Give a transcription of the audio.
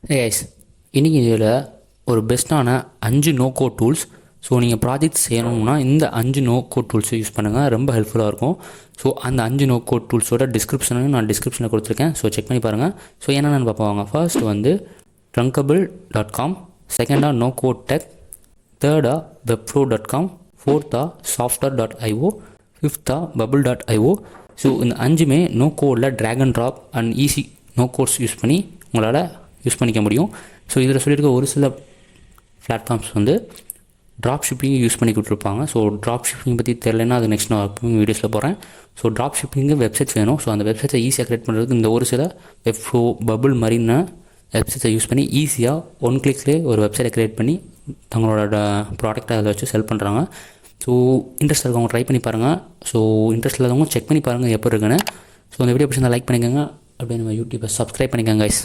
Guys, இன்றைக்கி இதில் ஒரு பெஸ்ட்டான 5 நோ கோட் டூல்ஸ். ஸோ நீங்கள் ப்ராஜெக்ட் செய்யணும்னா இந்த 5 நோ கோட் டூல்ஸை யூஸ் பண்ணுங்கள், ரொம்ப ஹெல்ப்ஃபுல்லாக இருக்கும். ஸோ அந்த 5 நோ கோட் டூல்ஸோட டிஸ்கிரிப்ஷனையும் நான் டிஸ்கிரிப்ஷனில் கொடுத்துருக்கேன். ஸோ செக் பண்ணி பாருங்கள். ஸோ என்னென்னு பார்ப்பாங்க. ஃபர்ஸ்ட் வந்து Nocode.com, செகண்டாக Nocode.Tech, தேர்டாக webflow.com, ஃபோர்த்தாக software.io, ஃபிஃப்த்தாக bubble.io. So இந்த 5மே நோ கோடில் drag and drop and easy no codes use பண்ணி உங்களால் யூஸ் பண்ணிக்க முடியும். ஸோ இதில் சொல்லியிருக்க ஒரு சில பிளாட்ஃபார்ம்ஸ் வந்து ட்ராப் ஷிப்பிங் யூஸ் பண்ணி கொடுத்துருப்பாங்க. ஸோ ட்ராப் ஷிப்பிங் பற்றி தெரியலன்னா அது நெக்ஸ்ட் நான் அப்கமிங் வீடியோஸில் போகிறேன். ஸோ ட்ராப் ஷிப்பிங்கு வெப்சைட்ஸ் வேணும். ஸோ அந்த வெப்சைட்ஸை ஈஸியாக க்ரியேட் பண்ணுறதுக்கு இந்த ஒரு சில வெப்ஃப்ளோ, பபுள் மாதிரின வெப்சைட்ஸை யூஸ் பண்ணி ஈஸியாக ஒன் கிளிக்லேயே ஒரு வெப்சைட்டை க்ரியேட் பண்ணி தங்களோட ப்ராடக்ட்டை அதில் வச்சு செல் பண்ணுறாங்க. ஸோ இன்ட்ரெஸ்ட் இருக்கவங்க ட்ரை பண்ணி பாருங்கள். ஸோ இன்ட்ரெஸ்ட் இல்லாதவங்க செக் பண்ணி பாருங்கள் எப்போ இருக்குன்னு. ஸோ அந்த வீடியோ பிடிச்சிருந்தா லைக் பண்ணிக்கோங்க. அப்படியே நம்ம யூடியூப்பை சப்ஸ்கிரைப் பண்ணிக்கோங்க கைஸ்.